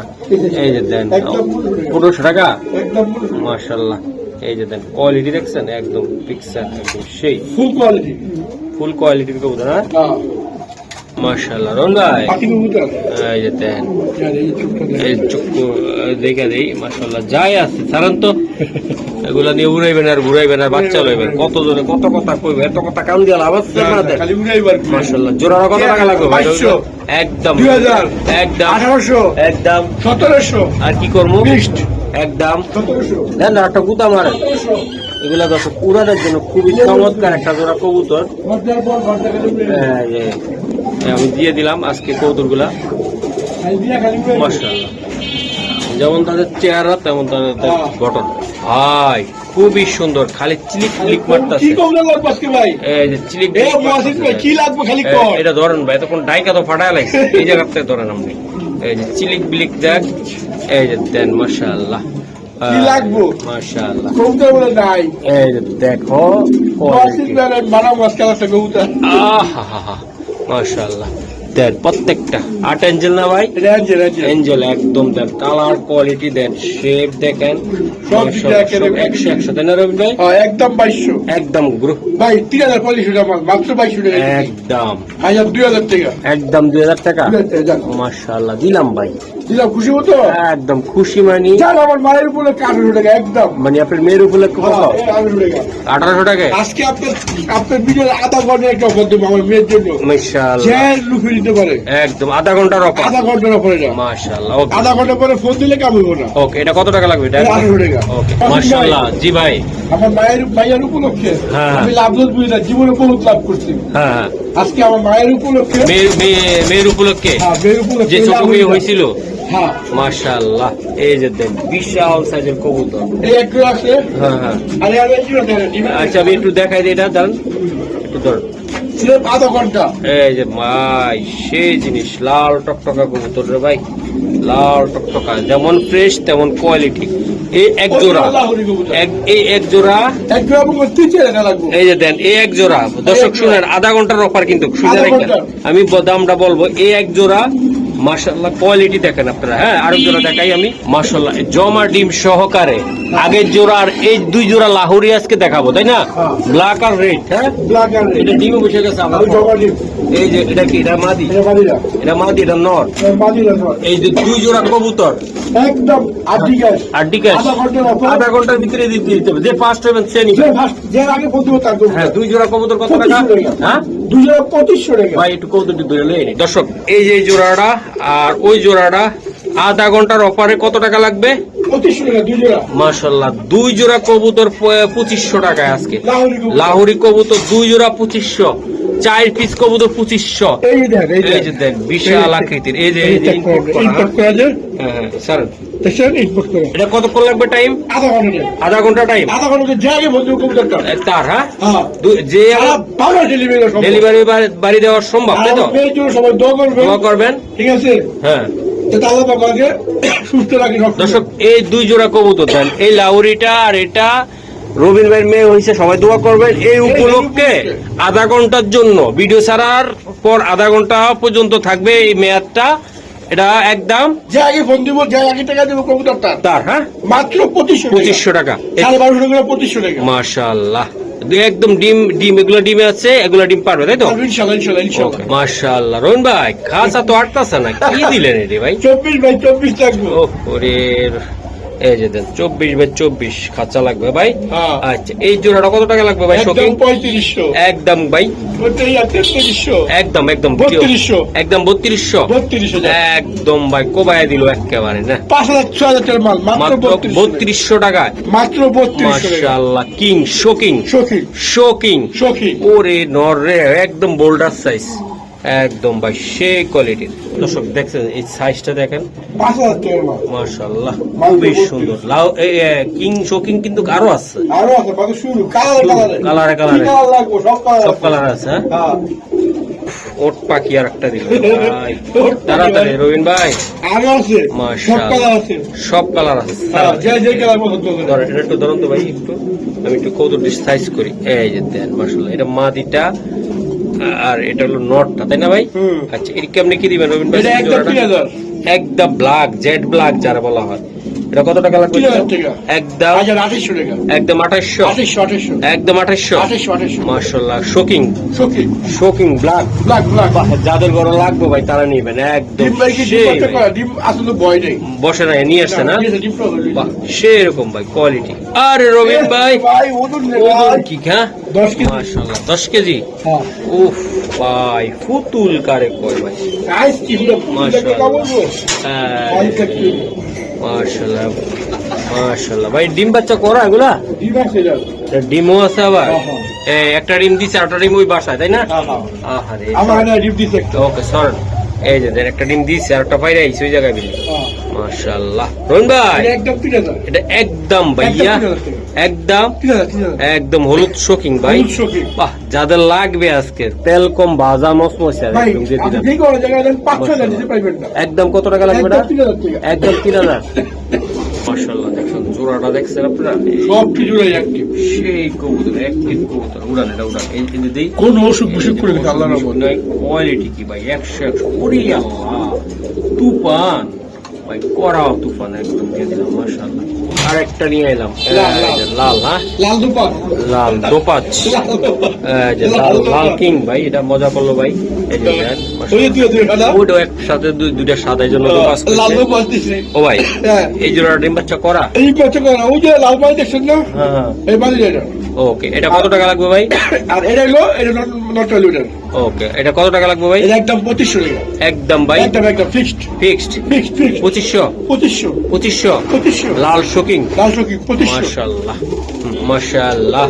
এই যে দেন একদম 1500 টাকা। একদম 1500 টাকা। মাশাআল্লাহ, এই যে দেন কোয়ালিটি দেখছেন, একদম পিকচার, একদম সেই ফুল কোয়ালিটি। ফুল কোয়ালিটির কবুতর, হ্যাঁ হ্যাঁ। মাশাআল্লাহ। রন ভাই, পাখি কবুতর। এই যে দেন, এই চুপটা এই চক্ষু দেখে দেই, মাশাআল্লাহ যাই আছে সারান তো এগুলা নিয়ে উড়াইবেন আর ঘুরাইবেন আর বাচ্চা লইবেন। কত জনে কত কথা কইবে, এত কথা কান দিয়ে লাভ আছে না? দেন খালি উড়াইবার। মাশাআল্লাহ। জোড়া কত টাকা লাগবে ভাই? 2200। একদম 2000। একদম 1800। একদম। 1700। আর কি করবো? Fixed। একদম 1700। দেন না, একটা গুতা মারে। 1700। এগুলা দর্শক উড়ানোর জন্য খুবই চমৎকার একটা জোড়া কবুতর। ঘন্টার পর ঘন্টা খালি উড়াইবে। আমি দিয়ে দিলাম আজকে কবুতর গুলা। খালি দিয়া খালি উড়াইবে। মাশাআল্লাহ, যেমন তাদের চেহারা তেমন তাদের হ্যাঁ। গঠন। ভাই খুবই সুন্দর, খালি চিলিক চিলিক কি মারতাছে। কবুতর লাগবে আজকে ভাই? এই যে চিলিক এ মহাসিন ভাই কি লাগবে খালি এই, কর। এটা ধরেন ভাই, তখন ডাইকা তো ফাটায় লাগছে। এই জায়গাতে ধরেন আপনি, এই যে চিলিক বিলিক দেখ, এই যে দেন মাশাআল্লাহ। কি লাগবো? মাশাআল্লাহ, কবুতর বলে নাই। এই যে দেখো মহাসিন ভাই বানাবো আজকে একটা কবুতর। আহা, মাশাআল্লাহ। দেন প্রত্যেকটা 8 এঞ্জেল না ভাই? রেঞ্জে। এঞ্জেল একদম দেন, কালার কোয়ালিটি দেন, শেপ দেখেন, সব কিছু একেবারে 100 দেন না রবিন ভাই? হ্যাঁ, একদম 2200। একদম গ্রুপ, ভাই 3500 টাকা মাল, মাত্র 2200 টাকা। একদম 2000 টাকা। একদম 2000 টাকা। 2000 টাকা যান। মাশাআল্লাহ, দিলাম ভাই, দিলাম, খুশি হতো? একদম খুশি মানি। যান, আমার মায়ের উপরে 1800 টাকা একদম। মানে আপনার মেয়ের উপলক্ষে কত? হ্যাঁ, 1800 টাকা। 1800 টাকা। আজকে আপনার ভিডিওর আধা ঘন্টার একটা অফার দেবো আমার মেয়ের জন্য। মাশাআল্লাহ, যে লুফে দিতে পারে একদম আধা ঘন্টার অফার। আধা ঘন্টার অফারে না। মাশাআল্লাহ, ওকে আধা ঘন্টা পরে ফোন দিলে কাম হইব না। ওকে, এটা কত টাকা লাগবে? এটা 1800 টাকা। ওকে মাশাআল্লাহ। জি ভাই, আমার মায়ের উপলক্ষে হ্যাঁ। আমি লাভ লোক বুঝি না, জীবনে বহুত লাভ করছি। হ্যাঁ হ্যাঁ, আজকে আমার মায়ের উপলক্ষে, মেয়ের উপলক্ষে হ্যাঁ, মেয়ের উপলক্ষে যে ছোট লাভ মেয়ে হইছে। হয়েছিল। হ্যাঁ, মাশাআল্লাহ, এই যে দেন বিশাল সাইজের কবুতর। এই একটু আছে। হ্যাঁ হ্যাঁ, আরে আরে কি হচ্ছে? আচ্ছা আমি একটু দেখাই দিই, এটা দাঁড়ান একটু ধর। সির্ফ আধা ঘন্টা। এই যে ভাই সেই জিনিস, লাল টকটকা কবুতর রে ভাই, লাল টকটকা, যেমন ফ্রেশ তেমন কোয়ালিটি। এই এক জোড়া, এই এক জোড়া, এক গ্রাম করে 30 টাকা লাগবে। এই যে দেন এই এক জোড়া। দর্শক শুনেন, আধা ঘন্টার অফার কিন্তু শুনে আধা রাখেন। ঘন্টা। আমি দামটা বলবো, এই এক জোড়া মাশাআল্লাহ কোয়ালিটি দেখেন আপনারা। হ্যাঁ, আরেক জোড়া দেখাই আমি। মাশাআল্লাহ, জমা ডিম সহকারে আগের জোড়া আর এই দুই জোড়া লাহোরি আজকে দেখাবো, তাই না? হ্যাঁ। ব্ল্যাক আর রেড। হ্যাঁ, ব্ল্যাক আর এটা ডিমে বসে গেছে আমার। আমি জমা দিই। এই যে এটা কি? এটা মাদি, এটা বাদিরা। এটা মাদি, এটা নর। বাদিরা নয়। এই যে দুই জোড়া কবুতর একদম আদি গ্যাস। আর ডিকাশ আধা ঘন্টার অফার। আধা ঘন্টার ভিতরে দিতে হবে। যে ফার্স্ট হবেন সে নিবে। যে আগে বলতে তার দেবো। হ্যাঁ, দুই জোড়া কবুতর কত টাকা? 2500 টাকা। হ্যাঁ, 2500 টাকা। ভাই একটু কৌতুকটি ধরে লই। দর্শক, এই যে জোড়াটা আর ওই জোড়াটা আধা ঘন্টার অফারে কত টাকা লাগবে? 2500 টাকা দুই জোড়া। মাশাআল্লাহ, দুই জোড়া কবুতর 2500 টাকায় আজকে। লাহোরি কবুতর। লাহোরি কবুতর দুই জোড়া 2500, 4 পিস কবুতর 2500। এই যে দেখ, এই যে দেখ বিশাল আকৃতির। এই যে ইনপুট করা। ইনপুট করা যায়। হ্যাঁ হ্যাঁ স্যার, দেখছেন ইনপুট করে। এটা কতক্ষণ লাগবে টাইম? আধা ঘন্টা। আধা ঘন্টা টাইম। আধা ঘন্টা যে আগে বলতে কবুতরটা। তার হ্যাঁ, হ্যাঁ। যে ভালো ডেলিভারি সম্ভব। ডেলিভারি বাড়ি দেওয়ার সম্ভব, তাই তো? আর মেয়ের জন্য সবাই দোয়া করবে। দোয়া করবেন। ঠিক আছে। হ্যাঁ, এটা আল্লাহ পাক আমাকে সুস্থ রাখি। দর্শক এই 2 জোড়া কবুতর দেন, এই লাউরিটা আর এটা রবিন ভাইয়ের মেয়ে হয়েছে, সবাই দোয়া করবেন। এই উপলক্ষে আধা ঘন্টার জন্য ভিডিও ছাড়ার পর আধা ঘন্টা পর্যন্ত থাকবে এই মেয়াদটা। এটা একদম যে আগে ফোন দিব, যে আগে টাকা দিব কবুতরটা তার, হ্যাঁ, মাত্র 2500 টাকা। 1250 করে 2500 টাকা। মাশাআল্লাহ, একদম ডিম এগুলো ডিমে আছে, এগুলো ডিম পারবে তাই তো? ইনশাআল্লাহ ইনশাআল্লাহ ইনশাআল্লাহ। মাশাআল্লাহ। রবিন ভাই খাসা তো আটতাছে না, কি দিলেন রে ভাই? 24 বাই 24 থাকবে। ওরে এই যে দেন 24 বাই 24 খাঁচা লাগবে ভাই। হ্যাঁ। আচ্ছা এই জোড়াটা কত টাকা লাগবে ভাই? শোকিং একদম 3500। একদম ভাই, ওটাই 3300। একদম 3200। একদম 3200 32,000। একদম ভাই কোবায় দিল একেবারে না। 5000 6000 টাকার মাল মাত্র মাত্র 3200 টাকা, মাত্র 3200 টাকা। মাশাআল্লাহ। কিং শোকিং সখী শোকিং সখী ওরে নরে একদম বোল্ডার সাইজ, একদম ভাই সেই কোয়ালিটির। দর্শক দেখছেন এই সাইজটা দেখেন, 5000 টাকার মাল। মাশাআল্লাহ খুবই সুন্দর। লাউ কিং শোকিং কিন্তু আরো আছে, আরো আছে বাকি শুরু কালারে কালারে কি কালার লাগবে সব কালার আছে। হ্যাঁ, হ্যাঁ ওট পাখি আর একটা দিল ভাই, তাড়াতাড়ি রবিন ভাই। আরো আছে সব মাশাআল্লাহ কালার আছে। সব কালার আছে। হ্যাঁ, যে কালার পছন্দ করে। ধরেন এটা একটু ধরুন তো ভাই, একটু আমি একটু কৌতুক সাইজ করি। এই যে দেন মাশাআল্লাহ, এটা মাদিটা আর এটা হলো নটটা, তাই না ভাই? হুম। আচ্ছা এর কেমনে কি দিবেন রবিন ভাই? এটা একদম 3000। একদম ব্ল্যাক, জেড ব্ল্যাক যারা বলা হয়। এটা কত টাকা লাগবে? 3000 টাকা। একদম 2800 টাকা। একদম 2800 একদম 2800 মাশাআল্লাহ। শোকিং সখী শোকিং ব্ল্যাক, ব্ল্যাক যাদের ঘরে লাগবে ভাই তারা নিবেন একদম। ডিম ভাই কি ডিম সেই করতে ভাই। পারে? ডিম আসলে ভয় নেই। বসে না নিয়ে আসছে না, ডিম প্রবলেম। বাহ সেরকম ভাই কোয়ালিটি। আরে রবিন ভাই ভাই ওজন নে ওজন ভাই কি? হ্যাঁ 10 কেজি। মাশাআল্লাহ 10 কেজি। হ্যাঁ উফ ভাই ফুতুল কারে কয় ভাই। আইস কি হলো? মাশাআল্লাহ। টাকা বলবো হ্যাঁ, ভাই কাটতে মাশাআল্লাহ মাশাআল্লাহ। ভাই ডিম বাচ্চা করা এগুলা? ডিম আছে যা। এটা ডিমও আছে আবার? হ্যাঁ, এই একটা ডিম দিছে, একটা ডিম ওই বাসায়, তাই না? হ্যাঁ আহারে আমার না ডিম দিছে একটা। ওকে সর। এই যে দেন একটা ডিম দিছে আর একটা পাইরা আইছে ওই জায়গায় বিলে। হ্যাঁ মাশাআল্লাহ রবিন ভাই এটা একদম 3000। এটা একদম ভাইয়া, একদম 3000 একদম হলুদ শোকিং ভাই। হলুদ শোকিং। বাহ যাদের লাগবে আজকে তেল কম ভাজা মসমসে ভাই একদম দিয়ে দিলাম। আপনি কি করে জায়গা দেন 5-6 দিতে পারবেন না। একদম কত টাকা লাগবে এটা? একদম 3000 টাকা। একদম 3000। মাশাআল্লাহ দেখছেন জোড়াটা দেখছেন আপনারা? সব কিছু নাই অ্যাক্টিভ। সেই কবুতর একটি কবুতর উড়ান, এটা উড়ান। এই যে দেই কোন অসুখ বিসুখ করে দিতে আল্লাহর রহমত। কোয়ালিটি কি ভাই 100 ওরে আল্লাহ তুফান ভাই, করাও তুফান একদম দিয়ে দিলাম মাশাআল্লাহ। আর একটা নিয়ে এলাম এই যে লাল, হ্যাঁ লাল দুপা লাল দোপাচ, এই যে লাল কিং ভাই, এটা মজা করলো ভাই। এই যে দেন ওই দিয়ে দিয়ে দাদা ওইটা একসাথে দুইটা সাদার জন্য দোপাচ লাল করছে। দুপা দিছে। ও ভাই হ্যাঁ এই জোড়া ডিম বাচ্চা করা? এই কত করে ওই যে লাল পানি দেখছেন না? হ্যাঁ হ্যাঁ এই পানি এটা। ওকে এটা কত টাকা লাগবে ভাই? আর এটা হলো এটা নট লিটার। ওকে এটা কত টাকা লাগবে ভাই? এটা একদম 2500 টাকা। একদম ভাই একদম ফিক্সড ফিক্সড ফিক্সড 2500 2500 লাল শোকিং। লাল শোকিং 2500। মাশাআল্লাহ মাশাআল্লাহ।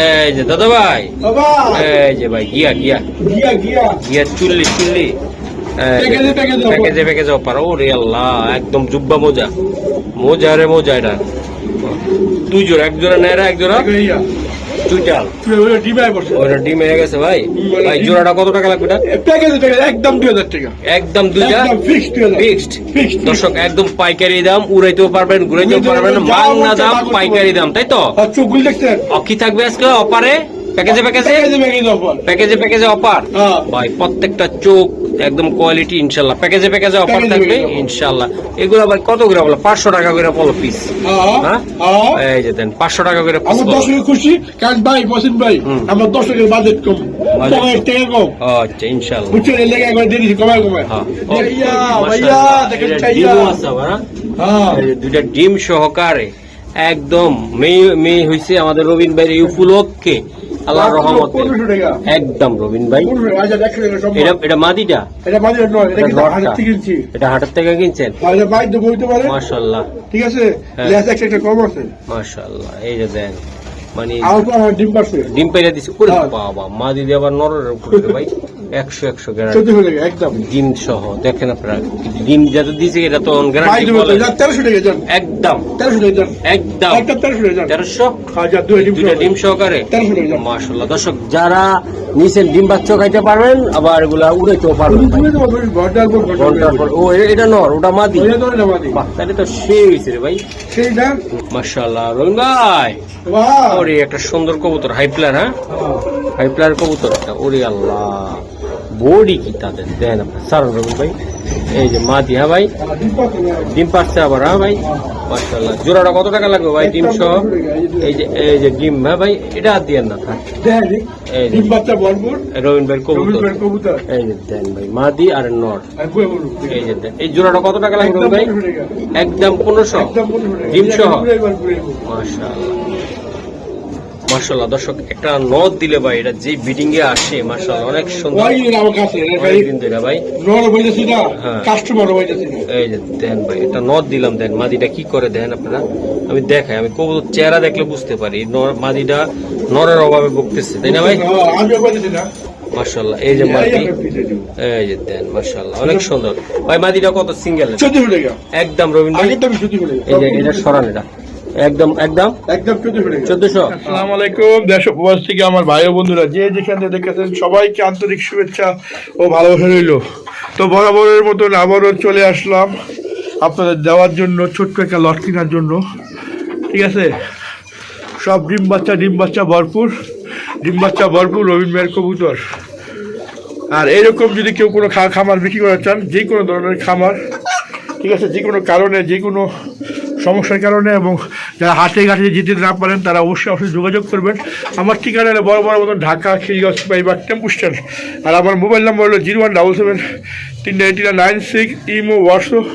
এই যে দাদা ভাই, বাবা এই যে ভাই গিয়া গিয়া গিয়া গিয়া গিয়া চুল্লি চুল্লি প্যাকেজে অফার। ওরে আল্লাহ একদম জুব্বা মোজা, মোজা রে মোজা। এটা দুই জোড়া, এক জোড়া নেয়রা এক জোড়া গিয়া চুইটাল। ওটা ডিমাই করছে। ওটা ডিম হয়ে গেছে ভাই। ভাই জোড়াটা কত টাকা লাগবে? এটা প্যাকেজে একদম 2000 টাকা। একদম দুইটা একদম ফিক্সড 2000 ফিক্সড। ফিক্সড দর্শক একদম পাইকারি দাম, উড়াইতেও পারবেন ঘুরাইতেও পারবেন, বাংলা দাম পাইকারি দাম, তাই তো? আর চোখগুলো দেখছেন কি থাকবে আজকে অফারে? প্যাকেজে প্যাকেজে অফার হ্যাঁ। ভাই, প্রত্যেকটা চোখ একদম কোয়ালিটি ইনশাল্লাহ। প্যাকেজে অফার প্যাকেজে থাকবে প্যাকেজে ইনশাল্লাহ। এগুলো আবার কত করে বলো? 500 টাকা করে বলো পিস। হ্যাঁ এই যে দেন 500 টাকা করে পিস। আমার দর্শকের খুশি কারণ ভাই মহসিন ভাই আমার দর্শকের বাজেট কম, টাকা কম। আচ্ছা ইনশাল্লাহ। বুঝছেন এর লেগে একবার দিয়ে দিচ্ছি কমায় কমায়। হ্যাঁ ভাইয়া ভাইয়া দেখেন চাইয়া। ডিমও আছে আবার, হ্যাঁ? হ্যাঁ এই যে দুইটা ডিম সহকারে একদম মেয়ে হইছে আমাদের রবিন ভাইয়ের এই উপলক্ষে আল্লাহর রহমতে। 1500 টাকা একদম রবিন ভাই। 1500 আচ্ছা 100 টাকা সব। এটা মাদিটা? এটা বাজেট নয়, এটা কিন্তু এটা হাজার থেকে কিনছি। এটা হাটের থেকে কিনছেন? আর এটা বাইক তো বইতে পারে। মাশাআল্লাহ ঠিক আছে হ্যাঁ। লেস একটা কম আছে। মাশাআল্লাহ। এই যে দেন মানে আর তো আমার ডিম পারছে। ডিম পাইরা দিছে। ওরে হ্যাঁ। বাবা মাদি দিয়ে আবার নরের উপরে ভাই। 100 গ্যারান্টি 1400 টাকা একদম ডিম সহ দেখেন আপনারা ডিম যাতে দিয়েছে এটা তো অন ভাই গ্যারান্টি দেবো বলে 1300 টাকা জান একদম 1300 টাকা জান একদম একটা 1300 টাকা জান 1300 হাজার দুই দুইটা ডিম সহকারে 1300 টাকা জান মাশাআল্লাহ দর্শক যারা নিচেন ডিম বাচ্চা খাইতে পারবেন আবার এগুলা উড়াইতেও পারবেন ভাই। তুমি তো বলছিস ঘন্টার পর ঘন্টার পর ও এটা নর ওটা মাদি ওই ধরে না মাদি বাহ তাহলে তো সেই হয়েছে রে ভাই সেই দাম মাশাআল্লাহ রহিম ভাই বাহ ওরে একটা সুন্দর কবুতর হাই প্লার হ্যাঁ হাই প্লার কবুতর একটা ওরে আল্লাহ বডি কি তাদের দেন আপনার সারন রহিম ভাই এই যে মাদি হ্যাঁ ভাই ডিম পাচ্ছে আবার হ্যাঁ ভাই মাশাআল্লাহ জোড়াটা কত টাকা লাগবে ভাই ডিম সহ এই যে ডিম হ্যাঁ ভাই এটা আর দিয়েন না থাক দেখি এই যে ডিম বাচ্চা ভরপুর রহিম ভাইয়ের কবুতর কবুতর এই যে দেন ভাই মাদি আর নর আর কই বলু এই যে দেন এই জোড়াটা কত টাকা লাগবে রহিম ভাই একদম 1500 একদম 1500 ডিম সহ একবার ঘুরে মাশাআল্লাহ মাশাআল্লাহ দর্শক একটা নদ দিলে ভাই এটা যে বিডিং এ আসে মাশাআল্লাহ অনেক সুন্দর ওই আমার কাছে অনেকদিন ধরে ভাই নর বইতেছি না হ্যাঁ। কাস্টমার বইতেছি না এই যে দেন ভাই এটা নদ দিলাম দেন মাদিটা কি করে দেন আপনারা আমি দেখাই আমি কবুতর চেহারা দেখলে বুঝতে পারি মাদিটা নরের অভাবে ভুগতেছে তাই না ভাই আমি বইতেছি না মাশাআল্লাহ এই যে মাদি এই যে দেন মাশাআল্লাহ অনেক সুন্দর ভাই মাদিটা কত সিঙ্গেল 1400 টাকা একদম রবিন ভাই আগে তো 1400 টাকা এই যে এটা সরান এটা একদম একদম একদম 1400 টাকা 1400 আসসালামু আলাইকুম দেশ ও প্রবাস থেকে আমার ভাই ও বন্ধুরা যে যেখান থেকে দেখেছেন সবাইকে আন্তরিক শুভেচ্ছা ও ভালোবাসা রইল তো বরাবরের মতন আবারও চলে আসলাম আপনাদের দেওয়ার জন্য ছোট্ট একটা লট কেনার জন্য ঠিক আছে সব ডিম বাচ্চা ভরপুর রবিন ভাইয়ের কবুতর আর এরকম যদি কেউ কোনো খামার বিক্রি করতে চান যে কোনো ধরনের খামার ঠিক আছে যে কোনো কারণে যে কোনো সমস্যার কারণে এবং যারা হাটে ঘাটে যেতে না পারেন তারা অবশ্যই যোগাযোগ করবেন আমার ঠিকানা হলো বড় মতন ঢাকা খিলগাঁও বা টেম্পু স্ট্যান্ড আর আমার মোবাইল নাম্বার হলো 017738996 ইমো হোয়াটসঅ্যাপ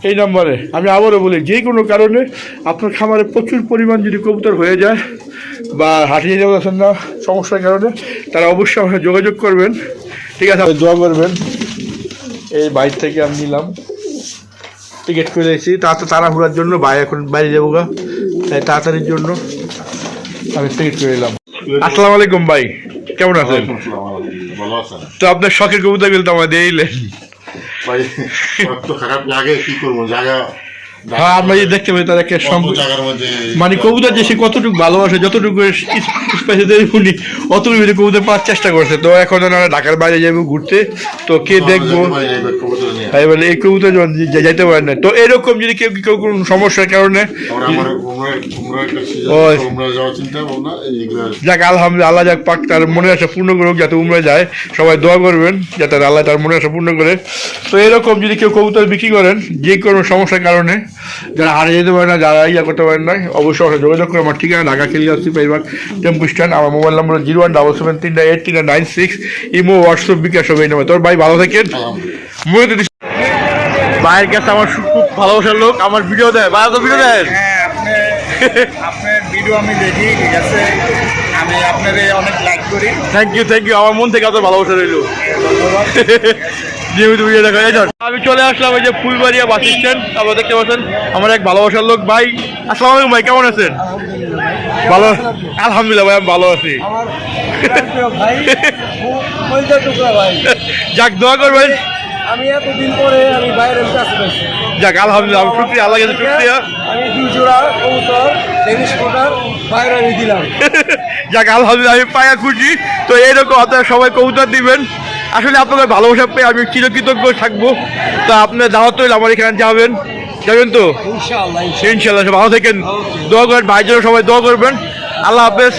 এই নম্বরে আমি আবারও বলি যে কোনো কারণে আপনার খামারে প্রচুর পরিমাণ যদি কবুতর হয়ে যায় বা হাটে যেতে পারছেন না সমস্যার কারণে তারা অবশ্যই আমার সাথে যোগাযোগ করবেন ঠিক আছে দোয়া করবেন এই বাইর থেকে আমি নিলাম টিকিট করে এসেছি তাড়াহুড়ার জন্য ভাই এখন বাইরে যাবো গা তাই তাড়াতাড়ির জন্য আমি টিকিট করে এলাম আসসালামু আলাইকুম ভাই কেমন আছেন ভালো আছেন তো আপনার শখের কবুতর গুলো তো আমাদের দিলেন ভাই তো খারাপ লাগে কি করবো জায়গা হ্যাঁ আমরা যে দেখতে পাই তাদেরকে জায়গার মধ্যে মানে কবুতর যে সে কতটুকু ভালোবাসে যতটুকু স্পেসে দেয় উনি অতটুকু কবুতর পাওয়ার চেষ্টা করছে তো এখন আমরা ঢাকার বাইরে যাবো ঘুরতে তো কে দেখবো তাই বলে এই কবুতর যাইতে পারেন না তো এরকম যদি কেউ কেউ কোনো সমস্যার কারণে যাক আলহামদুলিল্লাহ আল্লাহ যাক পাক তার মনের আশা পূর্ণ করুক যাতে উমরা যায় সবাই দোয়া করবেন যাতে আল্লাহ তার মনের আশা পূর্ণ করে তো এরকম যদি কেউ কবুতর বিক্রি করেন যে কোনো সমস্যার কারণে যারা হারিয়ে যেতে পারে না যারা ইয়া করতে পারেন না অবশ্যই আমার যোগাযোগ করে আমার ঠিকানা ঢাকা খিলগাঁও পাইবাগ টেম্পু স্ট্যান্ড আমার মোবাইল নম্বর 017738986 ইমো হোয়াটসঅ্যাপ বিকাশ হবে এই নম্বর তোর ভাই ভালো থাকেন ভাইয়ের কাছে আমার খুব ভালোবাসার লোক আমার ভিডিও দেয় ভাই তো ভিডিও দেয় হ্যাঁ আপনার ভিডিও আমি দেখি ঠিক আছে আমি আপনাদের অনেক লাইক করি থ্যাংক ইউ আমার মন থেকে এত ভালোবাসা রইল নিয়মিত ভিডিও দেখা যায় আমি চলে আসলাম এই যে ফুলবাড়িয়া বাস স্ট্যান্ড আপনারা দেখতে পাচ্ছেন আমার এক ভালোবাসার লোক ভাই আসসালামু আলাইকুম ভাই কেমন আছেন ভালো আলহামদুলিল্লাহ ভাই আমি ভালো আছি যাক দোয়া করবেন আমি এতদিন পরে আমি বাইরের কাছে পেয়েছি যাক আলহামদুলিল্লাহ আমি শুক্রিয়া আল্লাহ কাছে শুক্রিয়া আমি 2 জোড়া কবুতর ডেনিশ কোটার বাইরে আমি দিলাম যাক আলহামদুলিল্লাহ আমি পায়া খুশি তো এইরকম আপনারা সবাই কবুতর দিবেন আসলে আপনাদের ভালোবাসা পেয়ে আমি চিরকৃতজ্ঞ থাকবো তো আপনার দাওয়াত রইল আমার এখানে যাবেন তো ইনশাআল্লাহ ইনশাল্লাহ ভালো থাকেন দোয়া করেন ভাইয়ের জন্য সবাই দোয়া করবেন আল্লাহ হাফেজ